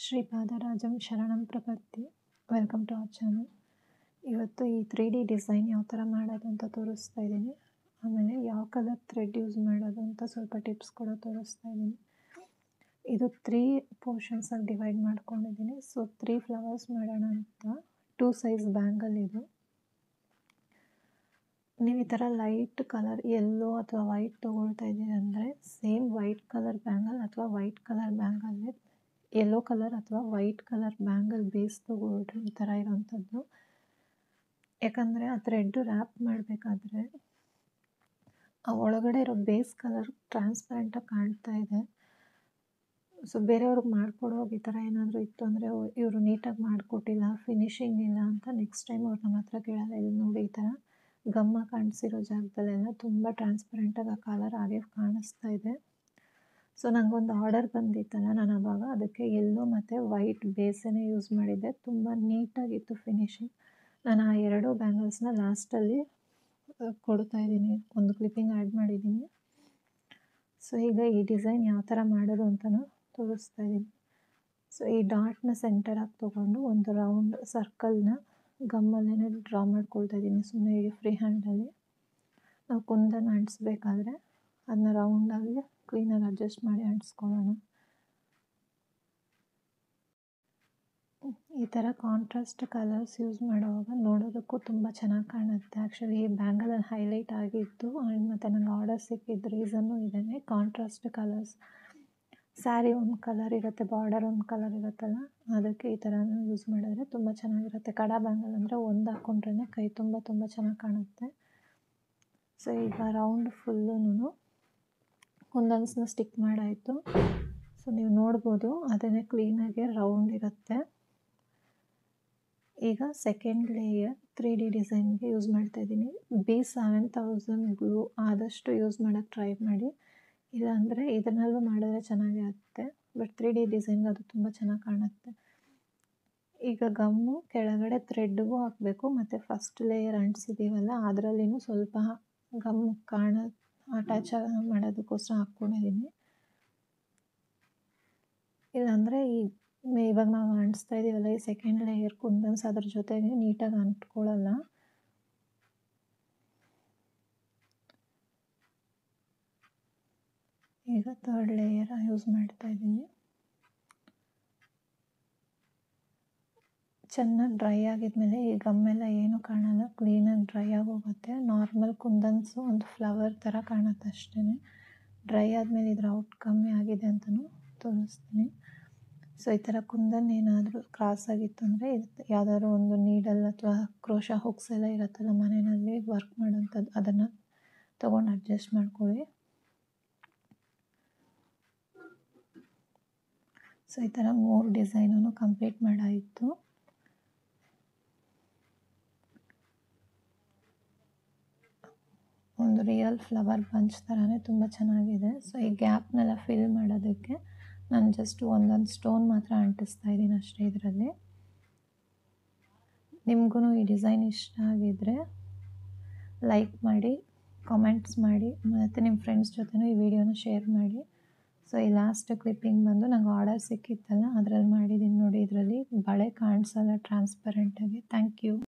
ಶ್ರೀಪಾದರಾಜಂ ಶರಣಂ ಪ್ರಪತ್ತಿ. Welcome to our channel. ಇವತ್ತು ಈ 3D ಡಿಸೈನ್ ಯಾವ ಥರ ಮಾಡೋದು ಅಂತ ತೋರಿಸ್ತಾ ಇದ್ದೀನಿ. ಆಮೇಲೆ ಯಾವ ಕಲರ್ ಥ್ರೆಡ್ ಯೂಸ್ ಮಾಡೋದು ಅಂತ ಸ್ವಲ್ಪ ಟಿಪ್ಸ್ ಕೂಡ ತೋರಿಸ್ತಾ ಇದ್ದೀನಿ. ಇದು 3 ಪೋರ್ಷನ್ಸಾಗಿ ಡಿವೈಡ್ ಮಾಡ್ಕೊಂಡಿದ್ದೀನಿ. ಸೊ 3 ಫ್ಲವರ್ಸ್ ಮಾಡೋಣ ಅಂತ 2 ಸೈಜ್ ಬ್ಯಾಂಗಲ್ ಇದು. ನೀವು ಈ ಥರ ಲೈಟ್ ಕಲರ್ ಯೆಲ್ಲೋ ಅಥವಾ ವೈಟ್ ತೊಗೊಳ್ತಾ ಇದ್ದೀರಿ ಅಂದರೆ ಸೇಮ್ ವೈಟ್ ಕಲರ್ ಬ್ಯಾಂಗಲ್ ಅಥವಾ ವೈಟ್ ಕಲರ್ ಬ್ಯಾಂಗಲ್ಲೇ ಯೆಲ್ಲೋ ಕಲರ್ ಅಥವಾ ವೈಟ್ ಕಲರ್ ಬ್ಯಾಂಗಲ್ ಬೇಸ್ ತೊಗೊಳ್ರಿ. ಈ ಥರ ಇರೋವಂಥದ್ದು. ಯಾಕಂದರೆ ಆ ಥ್ರೆಡ್ ರ್ಯಾಪ್ ಮಾಡಬೇಕಾದ್ರೆ ಆ ಒಳಗಡೆ ಇರೋ ಬೇಸ್ ಕಲರ್ ಟ್ರಾನ್ಸ್ಪರೆಂಟಾಗಿ ಕಾಣ್ತಾ ಇದೆ. ಸೊ ಬೇರೆಯವ್ರಿಗೆ ಮಾಡಿಕೊಡುವಾಗ ಈ ಥರ ಏನಾದರೂ ಇತ್ತು ಅಂದರೆ ಇವರು ನೀಟಾಗಿ ಮಾಡಿಕೊಟ್ಟಿಲ್ಲ, ಫಿನಿಶಿಂಗ್ ಇಲ್ಲ ಅಂತ ನೆಕ್ಸ್ಟ್ ಟೈಮ್ ಅವ್ರು ನಮ್ಮ ಹತ್ರ ಕೇಳಲ್ಲ. ಇಲ್ಲಿ ನೋಡಿ ಈ ಥರ ಗಮ್ಮ ಕಾಣಿಸಿರೋ ಜಾಗದಲ್ಲೆಲ್ಲ ತುಂಬ ಟ್ರಾನ್ಸ್ಪರೆಂಟಾಗಿ ಆ ಕಲರ್ ಹಾಗೆ ಕಾಣಿಸ್ತಾ ಇದೆ. ಸೊ ನನಗೊಂದು ಆರ್ಡರ್ ಬಂದಿತ್ತಲ್ಲ, ನಾನು ಆವಾಗ ಅದಕ್ಕೆ ಯೆಲ್ಲೋ ಮತ್ತು ವೈಟ್ ಬೇಸನ್ನೇ ಯೂಸ್ ಮಾಡಿದ್ದೆ. ತುಂಬ ನೀಟಾಗಿತ್ತು ಫಿನಿಶಿಂಗ್. ನಾನು ಆ 2 ಬ್ಯಾಂಗಲ್ಸ್ನ ಲಾಸ್ಟಲ್ಲಿ ಕೊಡ್ತಾಯಿದ್ದೀನಿ, ಒಂದು ಕ್ಲಿಪ್ಪಿಂಗ್ ಆ್ಯಡ್ ಮಾಡಿದ್ದೀನಿ. ಸೊ ಈಗ ಈ ಡಿಸೈನ್ ಯಾವ ಥರ ಮಾಡೋದು ಅಂತಲೂ ತೋರಿಸ್ತಾ ಇದ್ದೀನಿ. ಸೊ ಈ ಡಾಟ್ನ ಸೆಂಟರಾಗಿ ತೊಗೊಂಡು ಒಂದು ರೌಂಡ್ ಸರ್ಕಲ್ನ ಗಮ್ಮಲ್ಲೇ ಡ್ರಾ ಮಾಡ್ಕೊಳ್ತಾ ಇದ್ದೀನಿ. ಸುಮ್ಮನೆ ಈಗ ಫ್ರೀ ಹ್ಯಾಂಡಲ್ಲಿ ನಾವು ಕುಂದನ್ನು ಅಂಟಿಸ್ಬೇಕಾದ್ರೆ ಅದನ್ನ ರೌಂಡಾಗಿ ಕ್ಲೀನಾಗಿ ಅಡ್ಜಸ್ಟ್ ಮಾಡಿ ಅಂಟಿಸ್ಕೊಳ್ಳೋಣ. ಈ ಥರ ಕಾಂಟ್ರಾಸ್ಟ್ ಕಲರ್ಸ್ ಯೂಸ್ ಮಾಡುವಾಗ ನೋಡೋದಕ್ಕೂ ತುಂಬ ಚೆನ್ನಾಗಿ ಕಾಣುತ್ತೆ. ಆ್ಯಕ್ಚುಲಿ ಈ ಬ್ಯಾಂಗಲಲ್ಲಿ ಹೈಲೈಟ್ ಆಗಿತ್ತು ಆ್ಯಂಡ್ ಮತ್ತು ನನಗೆ ಆರ್ಡರ್ ಸಿಕ್ಕಿದ್ದು ರೀಸನ್ನು ಇದೇ, ಕಾಂಟ್ರಾಸ್ಟ್ ಕಲರ್ಸ್. ಸ್ಯಾರಿ ಒಂದು ಕಲರ್ ಇರುತ್ತೆ, ಬಾರ್ಡರ್ ಒಂದು ಕಲರ್ ಇರುತ್ತಲ್ಲ, ಅದಕ್ಕೆ ಈ ಥರ ಯೂಸ್ ಮಾಡಿದ್ರೆ ತುಂಬ ಚೆನ್ನಾಗಿರುತ್ತೆ. ಕಡ ಬ್ಯಾಂಗಲ್ ಅಂದರೆ ಒಂದು ಹಾಕ್ಕೊಂಡ್ರೆ ಕೈ ತುಂಬ ಚೆನ್ನಾಗಿ ಕಾಣುತ್ತೆ. ಸೊ ಈಗ ರೌಂಡ್ ಫುಲ್ಲೂ ಕುಂದನ್ಸ್ನ ಸ್ಟಿಕ್ ಮಾಡಾಯಿತು. ಸೊ ನೀವು ನೋಡ್ಬೋದು ಅದನ್ನೇ ಕ್ಲೀನಾಗಿ ರೌಂಡ್ ಇರುತ್ತೆ. ಈಗ ಸೆಕೆಂಡ್ ಲೇಯರ್ 3D ಡಿಸೈನ್ಗೆ ಯೂಸ್ ಮಾಡ್ತಾಯಿದ್ದೀನಿ. B7000 ಗ್ಲೂ ಆದಷ್ಟು ಯೂಸ್ ಮಾಡೋಕ್ಕೆ ಟ್ರೈ ಮಾಡಿ. ಇಲ್ಲಾಂದರೆ ಇದನ್ನಲ್ಲೂ ಮಾಡಿದ್ರೆ ಚೆನ್ನಾಗೇ ಆಗುತ್ತೆ, ಬಟ್ 3D ಡಿಸೈನ್ಗೆ ಅದು ತುಂಬ ಚೆನ್ನಾಗಿ ಕಾಣುತ್ತೆ. ಈಗ ಗಮ್ಮು ಕೆಳಗಡೆ ಥ್ರೆಡ್ಗೂ ಹಾಕಬೇಕು ಮತ್ತು ಫಸ್ಟ್ ಲೇಯರ್ ಅಂಟಿಸಿದ್ದೀವಲ್ಲ ಅದರಲ್ಲಿನೂ ಸ್ವಲ್ಪ ಗಮ್ಮು ಅಟ್ಯಾಚ್ ಮಾಡೋದಕ್ಕೋಸ್ಕರ ಹಾಕ್ಕೊಂಡಿದ್ದೀನಿ. ಇಲ್ಲಾಂದರೆ ಇವಾಗ ನಾವು ಅಂಟಿಸ್ತಾ ಇದ್ದೀವಲ್ಲ ಈ ಸೆಕೆಂಡ್ ಲೇಯರ್ ಕುಂದನ್ಸ್ ಅದ್ರ ಜೊತೆಗೆ ನೀಟಾಗಿ ಅಂಟ್ಕೊಳ್ಳಲ್ಲ. ಈಗ 3rd ಲೇಯರ್ ಯೂಸ್ ಮಾಡ್ತಾ ಇದ್ದೀನಿ. ಚೆನ್ನಾಗಿ ಡ್ರೈ ಆಗಿದ್ಮೇಲೆ ಈ ಗಮ್ಮೆಲ್ಲ ಏನೂ ಕಾಣಲ್ಲ, ಕ್ಲೀನಾಗಿ ಡ್ರೈ ಆಗೋಗುತ್ತೆ. ನಾರ್ಮಲ್ ಕುಂದನ್ಸು ಒಂದು ಫ್ಲವರ್ ಥರ ಕಾಣುತ್ತೆ ಅಷ್ಟೇ. ಡ್ರೈ ಆದಮೇಲೆ ಇದ್ರ ಔಟ್ ಕಮ್ಮಿ ಆಗಿದೆ ಅಂತಲೂ ತೋರಿಸ್ತೀನಿ. ಸೊ ಈ ಥರ ಕುಂದನ್ ಏನಾದರೂ ಕ್ರಾಸ್ ಆಗಿತ್ತು ಅಂದರೆ ಯಾವುದಾದ್ರು ಒಂದು ನೀಡಲ್ ಅಥವಾ ಕ್ರೋಶಾ ಹುಕ್ಸ್ ಎಲ್ಲ ಇರುತ್ತಲ್ಲ ಮನೆಯಲ್ಲಿ ವರ್ಕ್ ಮಾಡೋಂಥದ್ದು, ಅದನ್ನು ತೊಗೊಂಡು ಅಡ್ಜಸ್ಟ್ ಮಾಡ್ಕೊಳ್ಳಿ. ಸೊ ಈ ಥರ 3 ಡಿಸೈನೂ ಕಂಪ್ಲೀಟ್ ಮಾಡಾಯಿತು. ಒಂದು ರಿಯಲ್ ಫ್ಲವರ್ ಬಂಚ್ ಥರನೇ ತುಂಬ ಚೆನ್ನಾಗಿದೆ. ಸೊ ಈ ಗ್ಯಾಪ್ನೆಲ್ಲ ಫಿಲ್ ಮಾಡೋದಕ್ಕೆ ನಾನು ಜಸ್ಟ್ ಒಂದೊಂದು ಸ್ಟೋನ್ ಮಾತ್ರ ಅಂಟಿಸ್ತಾ ಇದ್ದೀನಿ ಅಷ್ಟೇ ಇದರಲ್ಲಿ. ನಿಮಗೂ ಈ ಡಿಸೈನ್ ಇಷ್ಟ ಆಗಿದ್ದರೆ ಲೈಕ್ ಮಾಡಿ, ಕಾಮೆಂಟ್ಸ್ ಮಾಡಿ ಮತ್ತು ನಿಮ್ಮ ಫ್ರೆಂಡ್ಸ್ ಜೊತೆನೂ ಈ ವಿಡಿಯೋನ ಶೇರ್ ಮಾಡಿ. ಸೊ ಈ ಲಾಸ್ಟ್ ಕ್ಲಿಪ್ಪಿಂಗ್ ಬಂದು ನಂಗೆ ಆರ್ಡರ್ ಸಿಕ್ಕಿತ್ತಲ್ಲ ಅದರಲ್ಲಿ ಮಾಡಿದ್ದೀನಿ ನೋಡಿ. ಇದರಲ್ಲಿ ಬಳೆ ಕಾಣಿಸಲ್ಲ ಟ್ರಾನ್ಸ್ಪರೆಂಟಾಗಿ. Thank you.